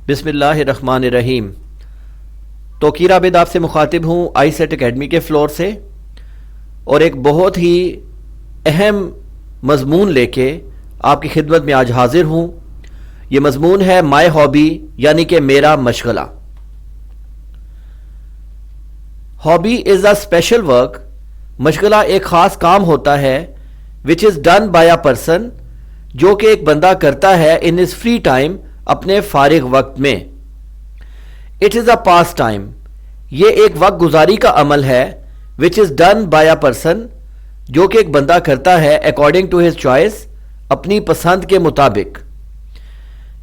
بسم اللہ الرحمن الرحیم. توقیر عابد آپ سے مخاطب ہوں آئی سیٹ اکیڈمی کے فلور سے، اور ایک بہت ہی اہم مضمون لے کے آپ کی خدمت میں آج حاضر ہوں. یہ مضمون ہے مائی ہابی، یعنی کہ میرا مشغلہ. Hobby is a special work. مشغلہ ایک خاص کام ہوتا ہے which is done by a person, جو کہ ایک بندہ کرتا ہے ان ہز فری ٹائم، اپنے فارغ وقت میں. It is a pastime. یہ ایک وقت گزاری کا عمل ہے which is done by a person, جو کہ ایک بندہ کرتا ہے اکارڈنگ ٹو ہز چوائس، اپنی پسند کے مطابق.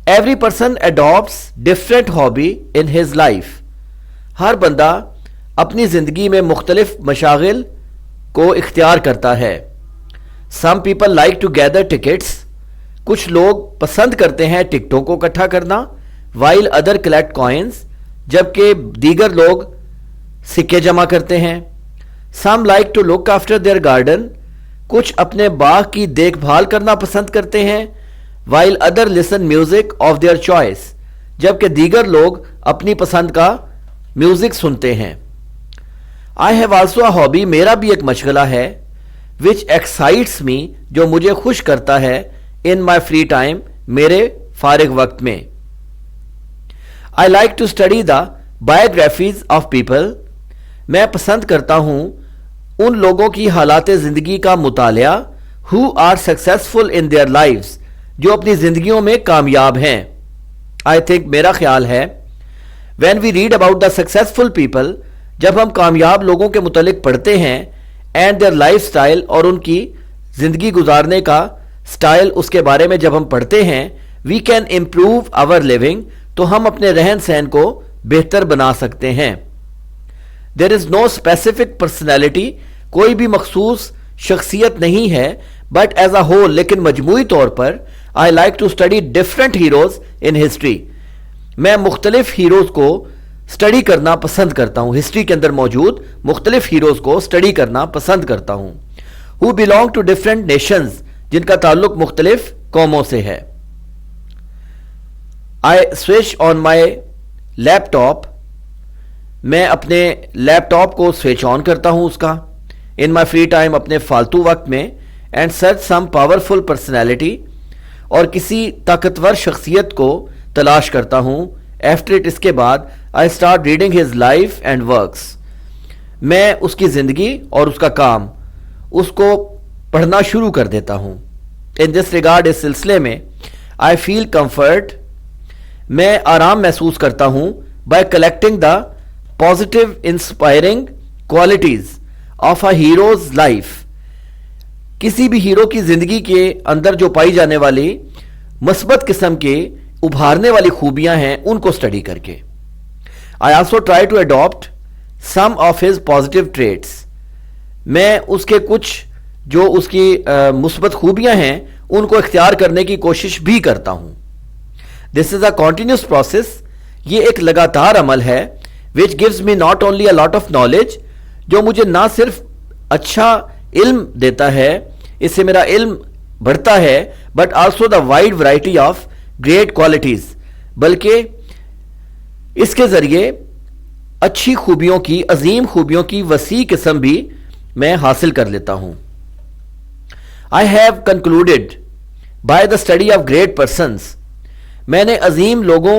Every person adapts different hobby in his life. ہر بندہ اپنی زندگی میں مختلف مشاغل کو اختیار کرتا ہے. Some people like to gather tickets. کچھ لوگ پسند کرتے ہیں ٹکٹوں کو اکٹھا کرنا، وائل ادر کلیکٹ کوائنز، جبکہ دیگر لوگ سکے جمع کرتے ہیں. Some like to look after their garden. کچھ اپنے باغ کی دیکھ بھال کرنا پسند کرتے ہیں، while other listen music of their choice, جبکہ دیگر لوگ اپنی پسند کا میوزک سنتے ہیں. I have also a hobby. میرا بھی ایک مشغلہ ہے وچ ایکسائٹس می، جو مجھے خوش کرتا ہے ان مائی فری ٹائم، میرے فارغ وقت میں. I like to study the biographies of people. میں پسند کرتا ہوں ان لوگوں کی حالات زندگی کا مطالعہ who are successful in their lives, جو اپنی زندگیوں میں کامیاب ہیں. آئی تھنک، میرا خیال ہے، when we read about the successful people, جب ہم کامیاب لوگوں کے متعلق پڑھتے ہیں، اینڈ دیئر لائف سٹائل، اور ان کی زندگی گزارنے کا سٹائل، اس کے بارے میں جب ہم پڑھتے ہیں، we can improve our living, تو ہم اپنے رہن سہن کو بہتر بنا سکتے ہیں. دیر از نو اسپیسیفک پرسنالٹی. کوئی بھی مخصوص شخصیت نہیں ہے، بٹ ایز اے ہول، لیکن مجموعی طور پر I like to study different heroes in history. میں مختلف ہیروز کو اسٹڈی کرنا پسند کرتا ہوں. ہسٹری کے اندر موجود مختلف ہیروز کو اسٹڈی کرنا پسند کرتا ہوں. Who belong to different nations, جن کا تعلق مختلف قوموں سے ہے. I switch on my laptop. میں اپنے لیپ ٹاپ کو سوئچ آن کرتا ہوں اس کا ان مائی فری ٹائم، اپنے فالتو وقت میں. And search some powerful personality, اور کسی طاقتور شخصیت کو تلاش کرتا ہوں. آفٹر اٹ، اس کے بعد I start reading his life and works. میں اس کی زندگی اور اس کا کام، اس کو پڑھنا شروع کر دیتا ہوں. ان دس ریگارڈ، اس سلسلے میں آئی فیل کمفرٹ. میں آرام محسوس کرتا ہوں by collecting the positive inspiring qualities of a heroes life. کسی بھی ہیرو کی زندگی کے اندر جو پائی جانے والی مثبت قسم کے ابھارنے والی خوبیاں ہیں، ان کو اسٹڈی کر کے. I also try to adapt some of his positive traits. میں اس کے کچھ جو اس کی مثبت خوبیاں ہیں، ان کو اختیار کرنے کی کوشش بھی کرتا ہوں. دس از اے کنٹینیوس پروسیس. یہ ایک لگاتار عمل ہے which gives me not only a lot of knowledge, جو مجھے نہ صرف اچھا علم دیتا ہے، اس سے میرا علم بڑھتا ہے، but also the wide variety of great qualities, بلکہ اس کے ذریعے اچھی خوبیوں کی، عظیم خوبیوں کی وسیع قسم بھی میں حاصل کر لیتا ہوں. I have concluded by the study of great persons. میں نے عظیم لوگوں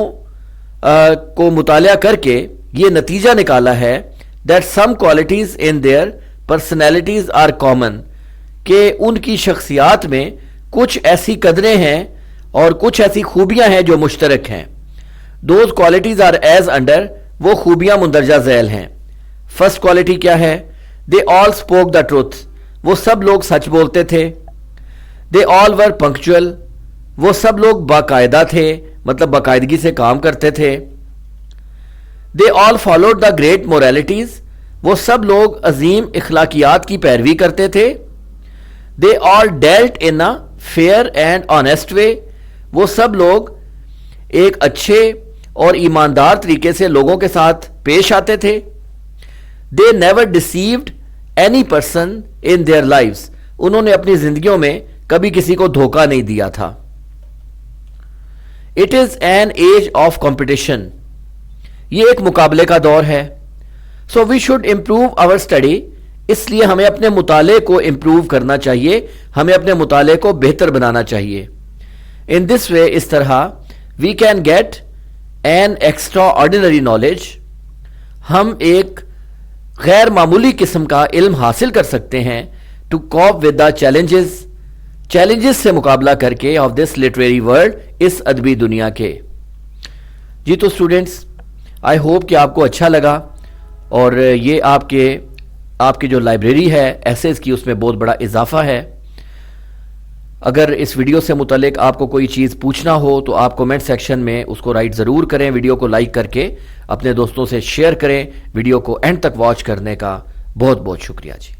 کو مطالعہ کر کے یہ نتیجہ نکالا ہے that some qualities in their personalities are common، کہ ان کی شخصیات میں کچھ ایسی قدریں ہیں اور کچھ ایسی خوبیاں ہیں جو مشترک ہیں. Those qualities are as under، وہ خوبیاں مندرجہ ذیل ہیں. فرسٹ کوالٹی کیا ہے؟ They all spoke the truth. وہ سب لوگ سچ بولتے تھے. They all were punctual. وہ سب لوگ باقاعدہ تھے, مطلب باقاعدگی سے کام کرتے تھے. They all followed the great moralities. وہ سب لوگ عظیم اخلاقیات کی پیروی کرتے تھے. They all dealt in a fair and honest way. وہ سب لوگ ایک اچھے اور ایماندار طریقے سے لوگوں کے ساتھ پیش آتے تھے. They never deceived any person in their lives. انہوں نے اپنی زندگیوں میں کبھی کسی کو دھوکہ نہیں دیا تھا. It is an age of competition. یہ ایک مقابلے کا دور ہے. So we should improve our study. اس لیے ہمیں اپنے مطالعے کو امپروو کرنا چاہیے, ہمیں اپنے مطالعے کو بہتر بنانا چاہیے. In this way, اس طرح we can get an extraordinary knowledge. ہم ایک غیر معمولی قسم کا علم حاصل کر سکتے ہیں. To cope with the challenges سے مقابلہ کر کے of this literary world, اس ادبی دنیا کے. جی تو اسٹوڈینٹس, آئی ہوپ کہ آپ کو اچھا لگا, اور یہ آپ کی جو لائبریری ہے ایسیز کی, اس میں بہت بڑا اضافہ ہے. اگر اس ویڈیو سے متعلق آپ کو کوئی چیز پوچھنا ہو تو آپ کومنٹ سیکشن میں اس کو رائٹ ضرور کریں. ویڈیو کو لائک کر کے اپنے دوستوں سے شیئر کریں. ویڈیو کو اینڈ تک واچ کرنے کا بہت بہت شکریہ جی.